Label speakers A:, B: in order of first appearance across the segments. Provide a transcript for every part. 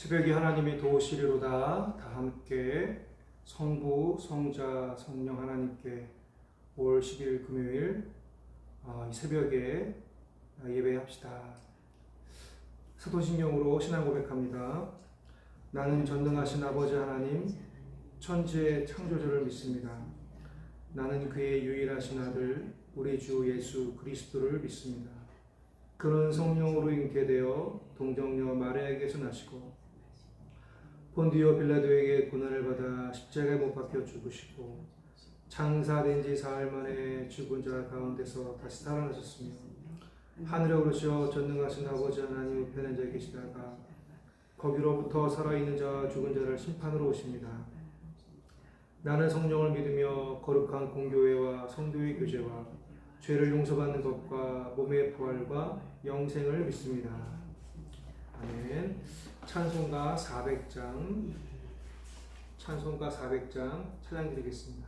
A: 새벽에 하나님이 도우시리로다. 다 함께 성부, 성자, 성령 하나님께 올 10일 금요일 이 새벽에 예배합시다. 사도신경으로 신앙 고백합니다. 나는 전능하신 아버지 하나님, 천지의 창조주를 믿습니다. 나는 그의 유일하신 아들, 우리 주 예수 그리스도를 믿습니다. 그는 성령으로 잉태되어 동정녀 마리아에게서 나시고 본디오 빌라도에게 고난을 받아 십자가에 못 박혀 죽으시고 장사된 지 사흘 만에 죽은 자 가운데서 다시 살아나셨으며 하늘에 오르셔 전능하신 아버지 하나님 우편에 자 계시다가 거기로부터 살아있는 자와 죽은 자를 심판으로 오십니다. 나는 성령을 믿으며 거룩한 공교회와 성도의 교제와 죄를 용서받는 것과 몸의 부활과 영생을 믿습니다. 아멘. 찬송가 400장 찬양 드리겠습니다.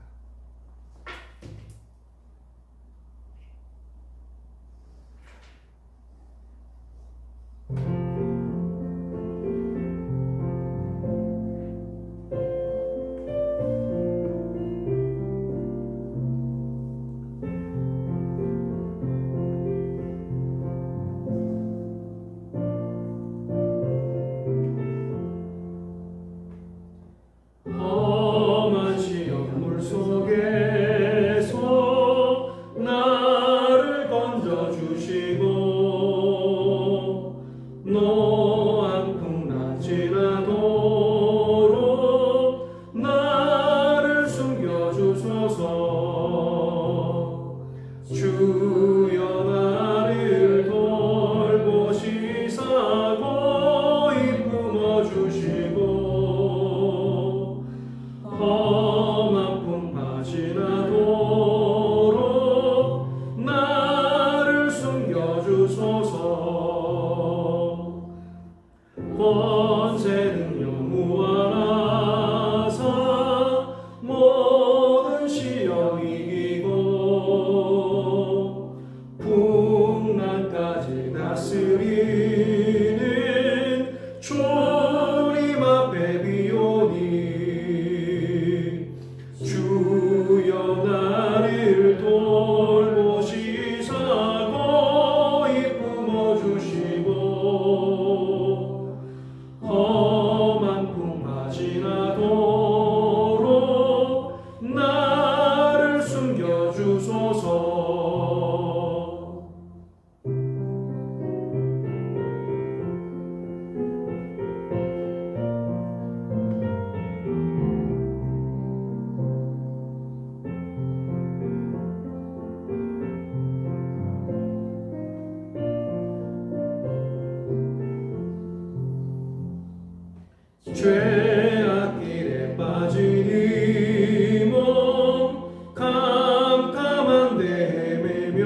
B: 죄악길에 빠진 이 몸 캄캄한 데 헤매며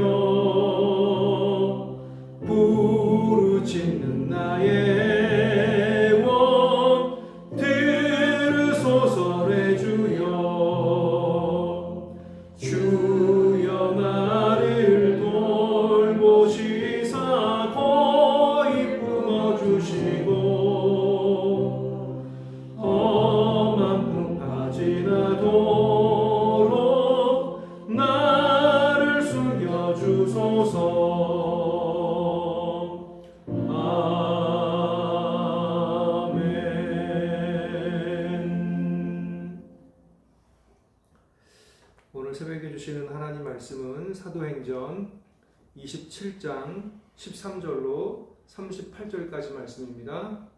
B: 부르짖는 나의 원 들으소서래 주여. 주여 나를 돌보시사 고이 품어주시고 지나도록 나를 숨겨주소서. 아멘.
A: 오늘 새벽에 주시는 하나님 말씀은 사도행전 27장 13절로 38절까지 말씀입니다.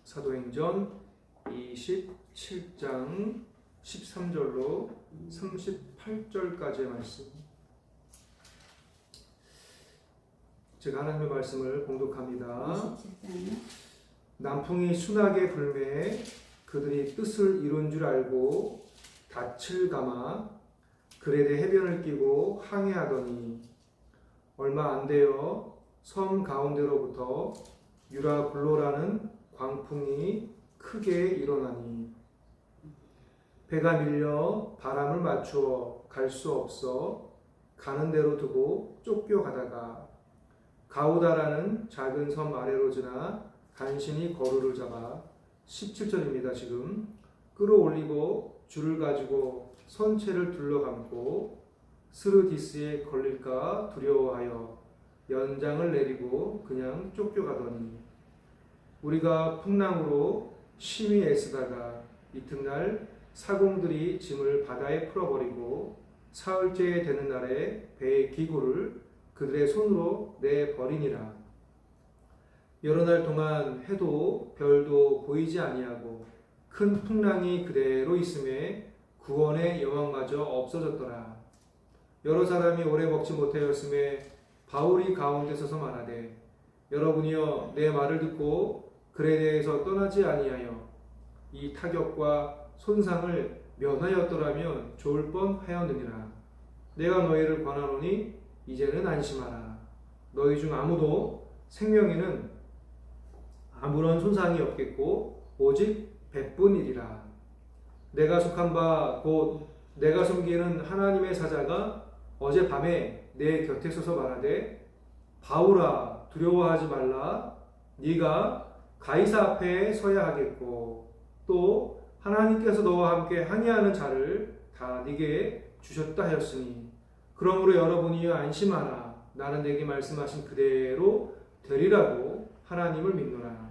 A: 사도행전 27장 13절로 38절까지의 말씀. 제가 하나님의 말씀을 봉독합니다. 남풍이 순하게 불매 그들이 뜻을 이룬 줄 알고 닻을 감아 그레데 해변을 끼고 항해하더니 얼마 안 되어 섬 가운데로부터 유라굴로라는 광풍이 크게 일어나니 배가 밀려 바람을 맞추어 갈 수 없어 가는 대로 두고 쫓겨가다가 가우다라는 작은 섬 아래로 지나 간신히 거루를 잡아 17절입니다. 지금 끌어올리고 줄을 가지고 선체를 둘러감고 스르디스에 걸릴까 두려워하여 연장을 내리고 그냥 쫓겨가더니 우리가 풍랑으로 심히 애쓰다가 이튿날 사공들이 짐을 바다에 풀어버리고 사흘째 되는 날에 배의 기구를 그들의 손으로 내버리니라. 여러 날 동안 해도 별도 보이지 아니하고 큰 풍랑이 그대로 있음에 구원의 여왕마저 없어졌더라. 여러 사람이 오래 먹지 못하였음에 바울이 가운데 서서 말하되 여러분이여 내 말을 듣고 글에 대해서 떠나지 아니하여 이 타격과 손상을 면하였더라면 좋을 뻔하였느니라. 내가 너희를 권하노니 이제는 안심하라. 너희 중 아무도 생명에는 아무런 손상이 없겠고 오직 배뿐이리라. 내가 속한 바 곧 내가 섬기는 하나님의 사자가 어젯밤에 내 곁에 서서 말하되 바울아 두려워하지 말라. 네가 가이사 앞에 서야 하겠고 또 하나님께서 너와 함께 항해하는 자를 다 네게 주셨다 하였으니 그러므로 여러분이 안심하라. 나는 내게 말씀하신 그대로 되리라고 하나님을 믿노라.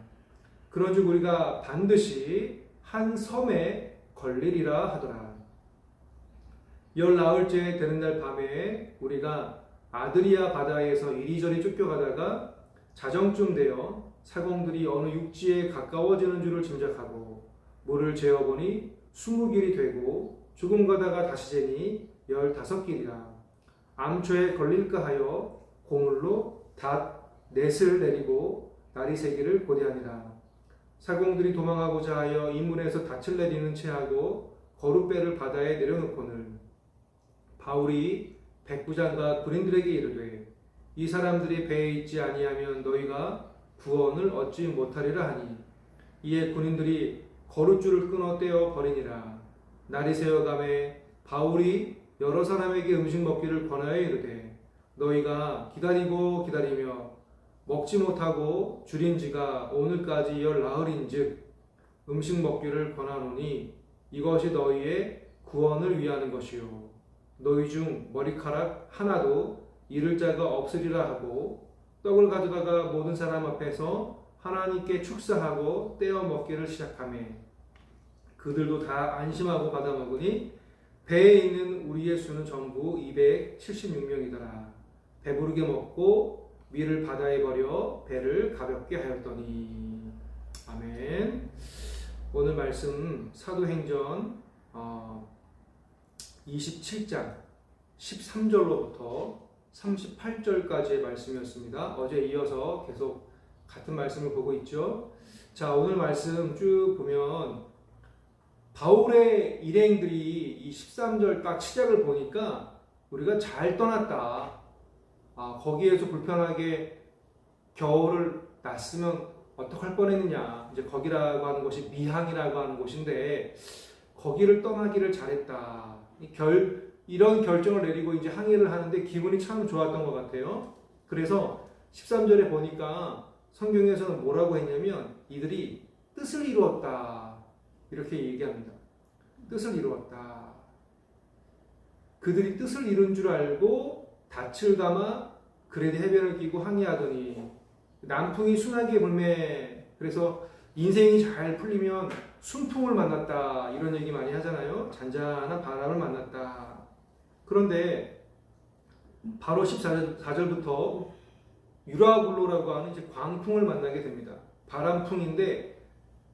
A: 그런즉 우리가 반드시 한 섬에 걸리리라 하더라. 19일째 되는 날 밤에 우리가 아드리아 바다에서 이리저리 쫓겨가다가 자정쯤 되어 사공들이 어느 육지에 가까워지는 줄을 짐작하고 물을 재어보니 20길이 되고 조금 가다가 다시 재니 15길이라. 암초에 걸릴까 하여 고물로 닷넷을 내리고 날이 새기를 고대하니라. 사공들이 도망하고자 하여 이문에서 닻을 내리는 채하고 거룻배를 바다에 내려놓고는 바울이 백부장과 군인들에게 이르되 이 사람들이 배에 있지 아니하면 너희가 구원을 얻지 못하리라 하니 이에 군인들이 거룻줄을 끊어 떼어 버리니라. 날이 새어가매 바울이 여러 사람에게 음식 먹기를 권하여 이르되 너희가 기다리고 기다리며 먹지 못하고 줄인 지가 오늘까지 19일인즉 음식 먹기를 권하노니 이것이 너희의 구원을 위하는 것이요 너희 중 머리카락 하나도 잃을 자가 없으리라 하고 떡을 가져다가 모든 사람 앞에서 하나님께 축사하고 떼어 먹기를 시작하매 그들도 다 안심하고 받아 먹으니 배에 있는 우리의 수는 전부 276명이더라. 배부르게 먹고 밀을 바다에 버려 배를 가볍게 하였더니. 아멘. 오늘 말씀 사도행전 27장 13절로부터 38절까지의 말씀이었습니다. 어제 이어서 계속 같은 말씀을 보고 있죠. 자, 오늘 말씀 쭉 보면 바울의 일행들이 이 13절 딱 시작을 보니까 우리가 잘 떠났다. 거기에서 불편하게 겨울을 났으면 어떡할 뻔했느냐. 이제 거기라고 하는 곳이 미항이라고 하는 곳인데 거기를 떠나기를 잘했다. 이런 결정을 내리고 이제 항해를 하는데 기분이 참 좋았던 것 같아요. 그래서 13절에 보니까 성경에서는 뭐라고 했냐면 이들이 뜻을 이루었다. 이렇게 얘기합니다. 뜻을 이루었다. 그들이 뜻을 이룬 줄 알고 닻을 감아 그레데 해변을 끼고 항해하더니 남풍이 순하게 불매. 그래서 인생이 잘 풀리면 순풍을 만났다. 이런 얘기 많이 하잖아요. 잔잔한 바람을 만났다. 그런데 바로 14절부터 유라굴로라고 하는 이제 광풍을 만나게 됩니다. 바람풍인데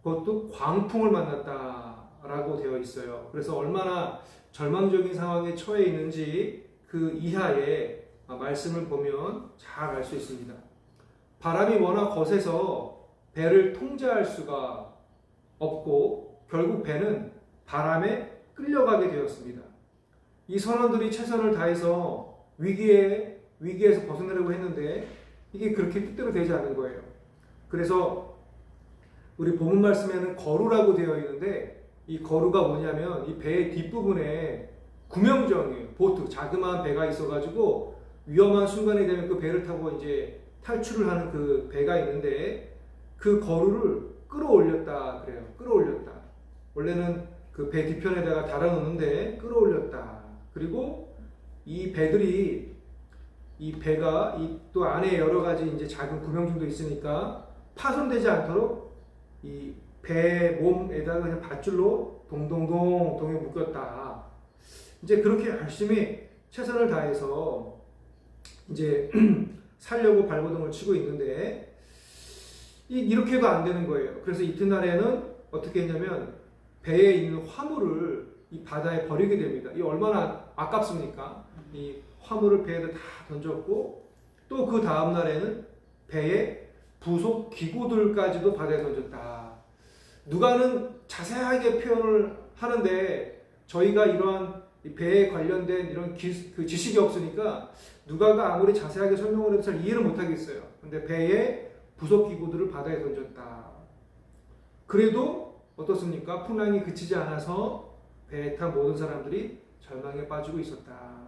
A: 그것도 광풍을 만났다라고 되어 있어요. 그래서 얼마나 절망적인 상황에 처해 있는지 그 이하의 말씀을 보면 잘 알 수 있습니다. 바람이 워낙 거세서 배를 통제할 수가 없고 결국 배는 바람에 끌려가게 되었습니다. 이 선원들이 최선을 다해서 위기에서 벗어나려고 했는데 이게 그렇게 뜻대로 되지 않은 거예요. 그래서 우리 본문 말씀에는 거루라고 되어 있는데 이 거루가 뭐냐면 이 배의 뒷부분에 구명정이에요. 보트, 자그마한 배가 있어가지고 위험한 순간이 되면 그 배를 타고 이제 탈출을 하는 그 배가 있는데 그 거루를 끌어올렸다 그래요. 끌어올렸다. 원래는 그 배 뒤편에다가 달아놓는데 끌어올렸다. 그리고 이 배들이 이 배가 이 또 안에 여러 가지 이제 작은 구명중도 있으니까 파손되지 않도록 이 배 몸에다가 그냥 밧줄로 동동동 동에 묶였다. 이제 그렇게 열심히 최선을 다해서 이제 살려고 발버둥을 치고 있는데 이렇게 해도 안 되는 거예요. 그래서 이튿날에는 어떻게 했냐면 배에 있는 화물을 이 바다에 버리게 됩니다. 이 얼마나 아깝습니까? 이 화물을 배에다 다 던졌고 또 그 다음 날에는 배에 부속 기구들까지도 바다에 던졌다. 누가는 자세하게 표현을 하는데 저희가 이러한 배에 관련된 이런 그 지식이 없으니까 누가가 아무리 자세하게 설명을 해도 잘 이해를 못하겠어요. 근데 배에 부속 기구들을 바다에 던졌다. 그래도 어떻습니까? 풍랑이 그치지 않아서 배에 탄 모든 사람들이 절망에 빠지고 있었다.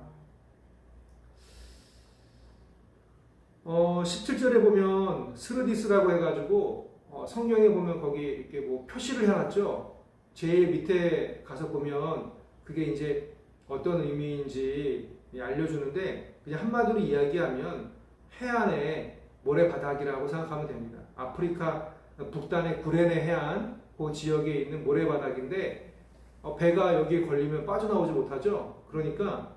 A: 17절에 보면 스르디스라고 해가지고 성경에 보면 거기 이렇게 뭐 표시를 해놨죠. 제일 밑에 가서 보면 그게 이제 어떤 의미인지 알려주는데 그냥 한마디로 이야기하면 해안의 모래바닥이라고 생각하면 됩니다. 아프리카 북단의 구레네 해안 그 지역에 있는 모래바닥인데 배가 여기에 걸리면 빠져나오지 못하죠. 그러니까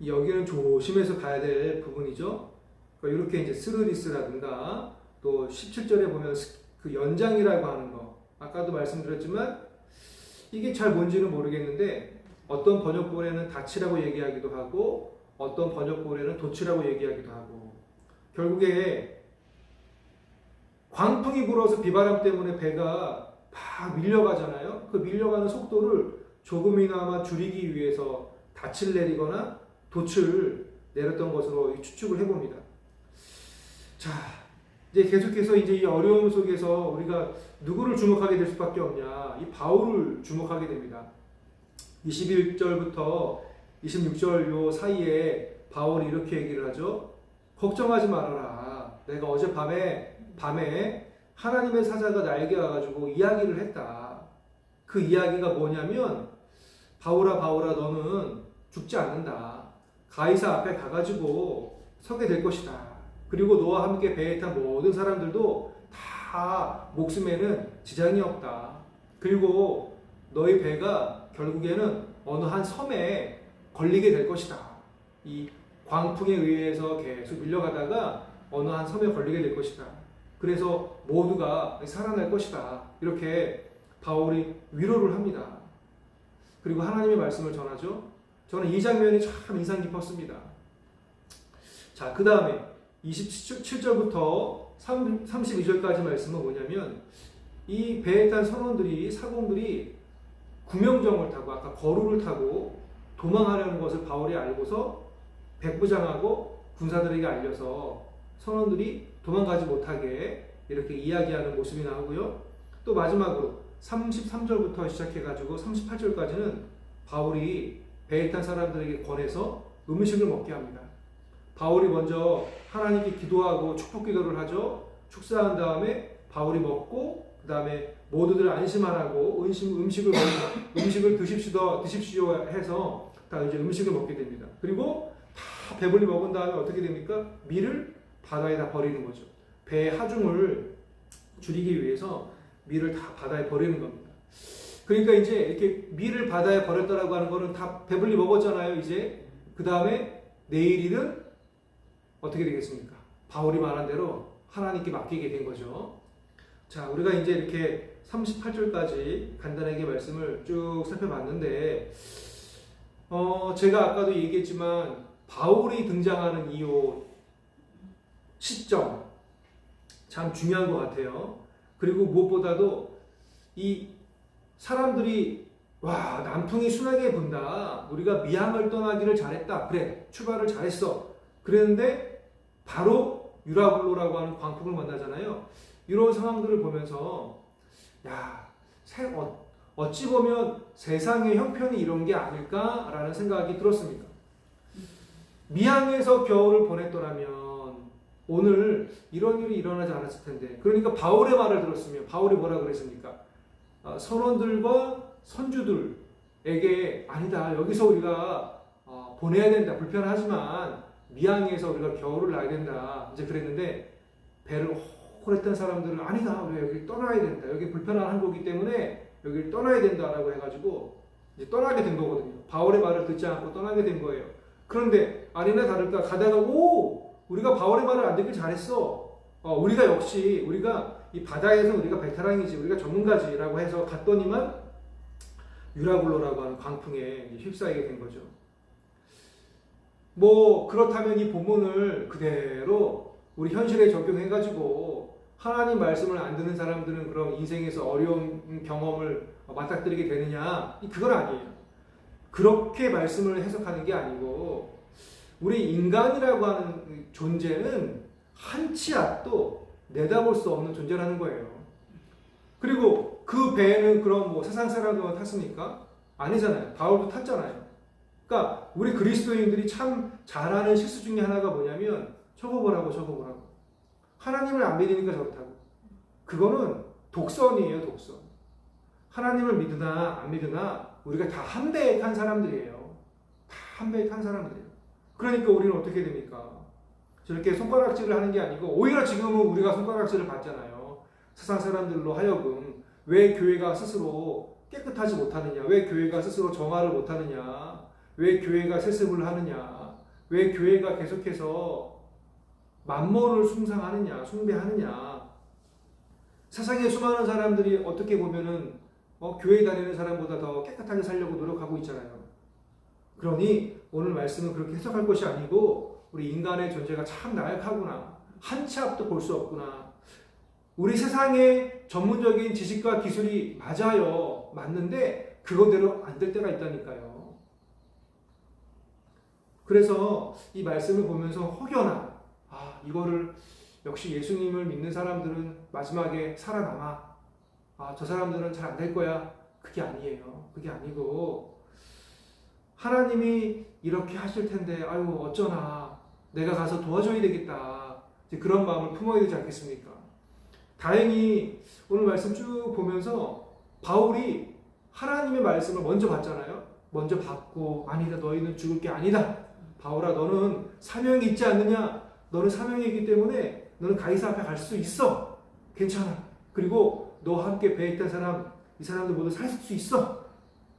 A: 여기는 조심해서 가야 될 부분이죠. 그러니까 이렇게 이제 스르디스라든가 또 17절에 보면 그 연장이라고 하는 거 아까도 말씀드렸지만 이게 잘 뭔지는 모르겠는데 어떤 번역본에는 닻이라고 얘기하기도 하고 어떤 번역본에는 돛이라고 얘기하기도 하고 결국에 광풍이 불어서 비바람 때문에 배가 막 밀려가잖아요. 그 밀려가는 속도를 조금이나마 줄이기 위해서 닻을 내리거나 돛을 내렸던 것으로 추측을 해봅니다. 자, 이제 계속해서 이제 이 어려움 속에서 우리가 누구를 주목하게 될 수밖에 없냐? 이 바울을 주목하게 됩니다. 21절부터 26절 요 사이에 바울이 이렇게 얘기를 하죠. 걱정하지 말아라. 내가 어젯밤에 하나님의 사자가 나에게 와가지고 이야기를 했다. 그 이야기가 뭐냐면 바울아 너는 죽지 않는다. 가이사 앞에 가가지고 서게 될 것이다. 그리고 너와 함께 배에 탄 모든 사람들도 다 목숨에는 지장이 없다. 그리고 너희 배가 결국에는 어느 한 섬에 걸리게 될 것이다. 이 광풍에 의해서 계속 밀려가다가 어느 한 섬에 걸리게 될 것이다. 그래서 모두가 살아날 것이다. 이렇게 바울이 위로를 합니다. 그리고 하나님의 말씀을 전하죠. 저는 이 장면이 참 인상 깊었습니다. 자, 그 다음에 27절부터 32절까지 말씀은 뭐냐면 이 배에 탄 사공들이 구명정을 타고 아까 거루를 타고 도망하려는 것을 바울이 알고서 백부장하고 군사들에게 알려서 선원들이 도망가지 못하게 이렇게 이야기하는 모습이 나오고요. 또 마지막으로 33절부터 시작해가지고 38절까지는 바울이 배에 탄 사람들에게 권해서 음식을 먹게 합니다. 바울이 먼저 하나님께 기도하고 축복 기도를 하죠. 축사한 다음에 바울이 먹고 그 다음에 모두들 안심하라고 음식을 드십시오 해서 다 이제 음식을 먹게 됩니다. 그리고 다 배불리 먹은 다음에 어떻게 됩니까? 밀을 바다에다 버리는 거죠. 배의 하중을 줄이기 위해서 밀을 다 바다에 버리는 겁니다. 그러니까 이제 이렇게 밀을 바다에 버렸다라고 하는 거는 다 배불리 먹었잖아요. 이제 그 다음에 내일 일은 어떻게 되겠습니까? 바울이 말한 대로 하나님께 맡기게 된 거죠. 자, 우리가 이제 이렇게 38절까지 간단하게 말씀을 쭉 살펴봤는데, 제가 아까도 얘기했지만 바울이 등장하는 이유 시점 참 중요한 것 같아요. 그리고 무엇보다도 이 사람들이 남풍이 순하게 분다. 우리가 미항을 떠나기를 잘했다. 그래, 출발을 잘했어. 그랬는데 바로 유라굴로라고 하는 광풍을 만나잖아요. 이런 상황들을 보면서 어찌 보면 세상의 형편이 이런 게 아닐까라는 생각이 들었습니다. 미항에서 겨울을 보냈더라면 오늘 이런 일이 일어나지 않았을 텐데. 그러니까 바울의 말을 들었으면 바울이 뭐라 그랬습니까? 선원들과 선주들에게 아니다. 여기서 우리가 보내야 된다. 불편하지만 미항에서 우리가 겨울을 나야 된다. 이제 그랬는데 배를 호랬던 사람들은 아니다. 우리가 여기 떠나야 된다. 여기 불편한 항구이기 때문에 여기를 떠나야 된다라고 해가지고 이제 떠나게 된 거거든요. 바울의 말을 듣지 않고 떠나게 된 거예요. 그런데 아니나 다를까 가다가 우리가 바울의 말을 안 듣길 잘했어. 우리가 역시 우리가 이 바다에서 우리가 베테랑이지 우리가 전문가지라고 해서 갔더니만 유라굴로라고 하는 광풍에 휩싸이게 된 거죠. 뭐 그렇다면 이 본문을 그대로 우리 현실에 적용해가지고 하나님 말씀을 안 듣는 사람들은 그럼 인생에서 어려운 경험을 맞닥뜨리게 되느냐? 그건 아니에요. 그렇게 말씀을 해석하는 게 아니고 우리 인간이라고 하는 존재는 한 치 앞도 내다볼 수 없는 존재라는 거예요. 그리고 그 배는 그럼 뭐 세상 사람들만 탔습니까? 아니잖아요. 바울도 탔잖아요. 그러니까 우리 그리스도인들이 참 잘하는 실수 중에 하나가 뭐냐면 저거 보라고. 하나님을 안 믿으니까 저렇다고. 그거는 독선이에요, 독선. 하나님을 믿으나 안 믿으나 우리가 다 한 배에 탄 사람들이에요. 다 한 배에 탄 사람들이에요. 그러니까 우리는 어떻게 됩니까? 저렇게 손가락질을 하는 게 아니고 오히려 지금은 우리가 손가락질을 받잖아요. 세상 사람들로 하여금 왜 교회가 스스로 깨끗하지 못하느냐? 왜 교회가 스스로 정화를 못하느냐? 왜 교회가 세습을 하느냐? 왜 교회가 계속해서 만몬을 숭상하느냐? 숭배하느냐? 세상에 수많은 사람들이 어떻게 보면은 교회 다니는 사람보다 더 깨끗하게 살려고 노력하고 있잖아요. 그러니 오늘 말씀은 그렇게 해석할 것이 아니고 우리 인간의 존재가 참 나약하구나. 한 치 앞도 볼 수 없구나. 우리 세상의 전문적인 지식과 기술이 맞아요. 맞는데 그거대로 안 될 때가 있다니까요. 그래서 이 말씀을 보면서 혹여나 이거를 역시 예수님을 믿는 사람들은 마지막에 살아남아. 저 사람들은 잘 안 될 거야. 그게 아니에요. 그게 아니고 하나님이 이렇게 하실 텐데 아유 어쩌나 내가 가서 도와줘야 되겠다. 이제 그런 마음을 품어야 되지 않겠습니까? 다행히 오늘 말씀 쭉 보면서 바울이 하나님의 말씀을 먼저 받잖아요. 먼저 받고 아니다 너희는 죽을 게 아니다. 바울아 너는 사명이 있지 않느냐. 너는 사명이 있기 때문에 너는 가이사 앞에 갈 수 있어. 괜찮아. 그리고 너와 함께 배에 있던 사람 이 사람들 모두 살 수 있어.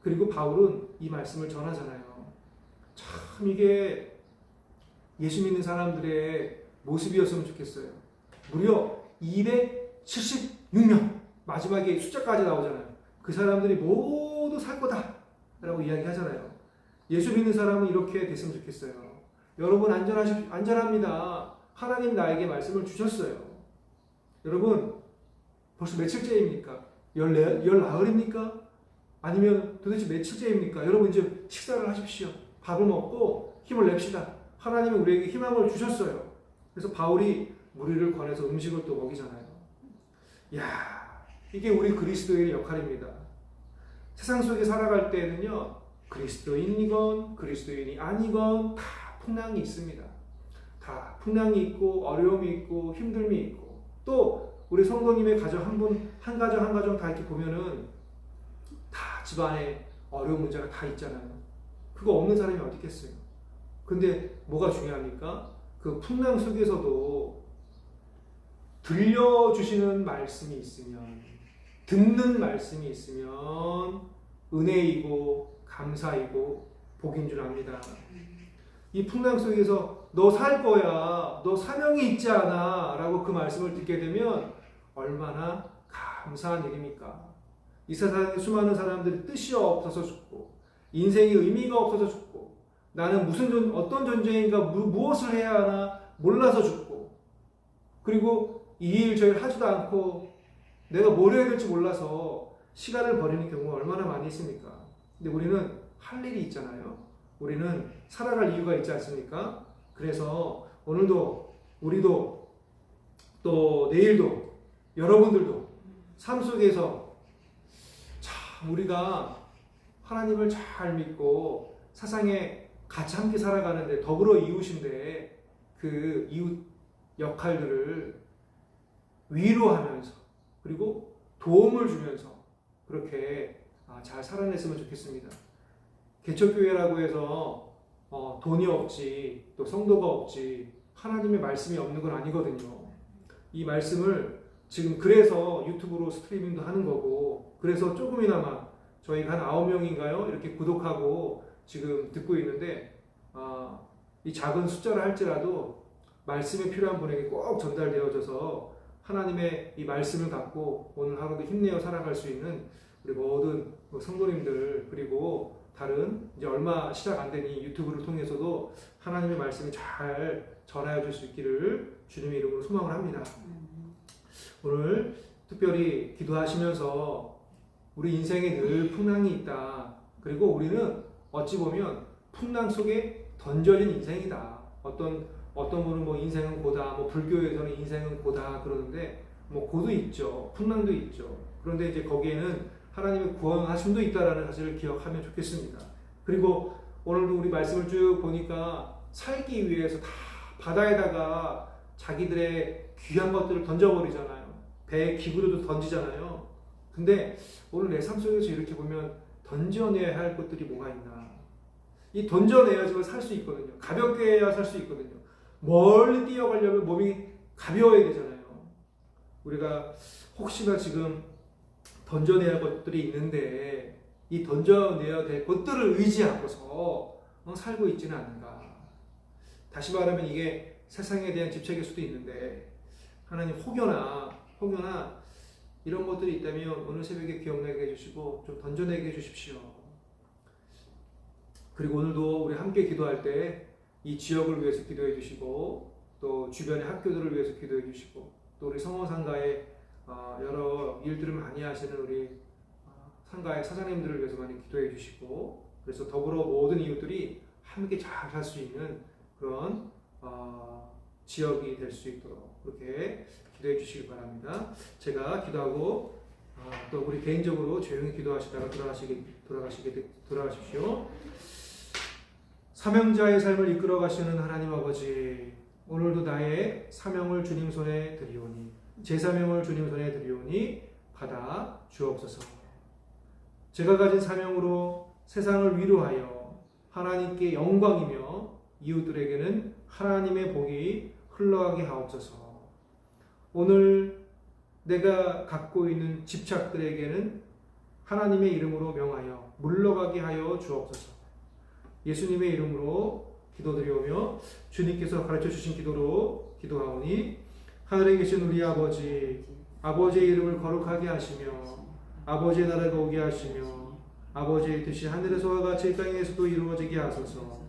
A: 그리고 바울은 이 말씀을 전하잖아요. 참 이게 예수 믿는 사람들의 모습이었으면 좋겠어요. 무려 276명 마지막에 숫자까지 나오잖아요. 그 사람들이 모두 살 거다 라고 이야기하잖아요. 예수 믿는 사람은 이렇게 됐으면 좋겠어요. 여러분 안전합니다. 하나님 나에게 말씀을 주셨어요. 여러분 벌써 며칠째입니까? 열나흘입니까? 아니면 도대체 며칠째입니까? 여러분 이제 식사를 하십시오. 밥을 먹고 힘을 냅시다. 하나님은 우리에게 희망을 주셨어요. 그래서 바울이 무리를 권해서 음식을 또 먹이잖아요. 이게 우리 그리스도인의 역할입니다. 세상 속에 살아갈 때는요. 그리스도인이건 그리스도인이 아니건 다 풍랑이 있습니다. 다 풍랑이 있고 어려움이 있고 힘듦이 있고 또 우리 성도님의 가정 한 가정 다 이렇게 보면은 다 집안에 어려운 문제가 다 있잖아요. 그거 없는 사람이 어디 있겠어요. 근데 뭐가 중요합니까? 그 풍랑 속에서도 들려주시는 말씀이 있으면 듣는 말씀이 있으면 은혜이고 감사이고 복인 줄 압니다. 이 풍랑 속에서 너 살 거야. 너 사명이 있지 않아. 라고 그 말씀을 듣게 되면 얼마나 감사한 일입니까? 이 세상에 수많은 사람들이 뜻이 없어서 죽고 인생의 의미가 없어서 죽고 나는 어떤 존재인가 무엇을 해야 하나 몰라서 죽고 그리고 이 일 저 일 하지도 않고 내가 뭘 해야 될지 몰라서 시간을 버리는 경우가 얼마나 많이 있습니까? 근데 우리는 할 일이 있잖아요. 우리는 살아갈 이유가 있지 않습니까? 그래서 오늘도 우리도 또 내일도 여러분들도 삶 속에서 참 우리가 하나님을 잘 믿고 세상에 같이 함께 살아가는데 더불어 이웃인데 그 이웃 역할들을 위로하면서 그리고 도움을 주면서 그렇게 잘 살아냈으면 좋겠습니다. 개척교회라고 해서 돈이 없지 또 성도가 없지 하나님의 말씀이 없는 건 아니거든요. 이 말씀을 지금 그래서 유튜브로 스트리밍도 하는 거고 그래서 조금이나마 저희가 한 9명인가요? 이렇게 구독하고 지금 듣고 있는데 이 작은 숫자를 할지라도 말씀이 필요한 분에게 꼭 전달되어져서 하나님의 이 말씀을 갖고 오늘 하루도 힘내어 살아갈 수 있는 우리 모든 성도님들 그리고 다른 이제 얼마 시작 안 된 이 유튜브를 통해서도 하나님의 말씀이 잘 전하여 줄 수 있기를 주님의 이름으로 소망을 합니다. 오늘 특별히 기도하시면서 우리 인생에 늘 풍랑이 있다. 그리고 우리는 어찌 보면 풍랑 속에 던져진 인생이다. 어떤 분은 뭐 인생은 고다, 뭐 불교에서는 인생은 고다 그러는데 뭐 고도 있죠, 풍랑도 있죠. 그런데 이제 거기에는 하나님의 구원하심도 있다라는 사실을 기억하면 좋겠습니다. 그리고 오늘도 우리 말씀을 쭉 보니까 살기 위해서 다 바다에다가 자기들의 귀한 것들을 던져버리잖아요. 배에 기구로도 던지잖아요. 근데 오늘 내 삶 속에서 이렇게 보면 던져내야 할 것들이 뭐가 있나? 이 던져내야지만 살 수 있거든요. 가볍게 해야 살 수 있거든요. 멀리 뛰어가려면 몸이 가벼워야 되잖아요. 우리가 혹시나 지금 던져내야 할 것들이 있는데 이 던져내야 될 것들을 의지하고서 살고 있지는 않는가. 다시 말하면 이게 세상에 대한 집착일 수도 있는데 하나님 혹여나 이런 것들이 있다면 오늘 새벽에 기억나게 해주시고 좀 던져내게 해주십시오. 그리고 오늘도 우리 함께 기도할 때 이 지역을 위해서 기도해 주시고 또 주변의 학교들을 위해서 기도해 주시고 또 우리 성원상가에 여러 일들을 많이 하시는 우리 상가의 사장님들을 위해서 많이 기도해 주시고 그래서 더불어 모든 이웃들이 함께 잘 살 수 있는 그런 지역이 될 수 있도록 그렇게 기도해 주시기 바랍니다. 제가 기도하고 또 우리 개인적으로 조용히 기도하시다가 돌아가십시오. 사명자의 삶을 이끌어 가시는 하나님 아버지, 오늘도 나의 사명을 주님 손에 드리오니 제 사명을 주님 손에 드리오니 받아 주옵소서. 제가 가진 사명으로 세상을 위로하여 하나님께 영광이며 이웃들에게는 하나님의 복이 흘러가게 하옵소서. 오늘 내가 갖고 있는 집착들에게는 하나님의 이름으로 명하여 물러가게 하여 주옵소서. 예수님의 이름으로 기도드리오며 주님께서 가르쳐 주신 기도로 기도하오니 하늘에 계신 우리 아버지, 아버지의 이름을 거룩하게 하시며 아버지의 나라가 오게 하시며 아버지의 뜻이 하늘에서와 같이 이 땅에서도 이루어지게 하소서.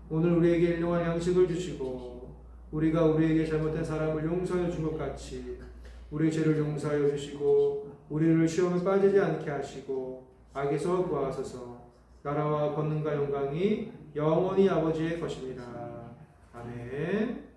A: 오늘 우리에게 일용할 양식을 주시고 우리가 우리에게 잘못된 사람을 용서해 준 것 같이 우리 죄를 용서하여 주시고 우리를 시험에 빠지지 않게 하시고 악에서 구하소서. 나라와 권능과 영광이 영원히 아버지의 것입니다. 아멘.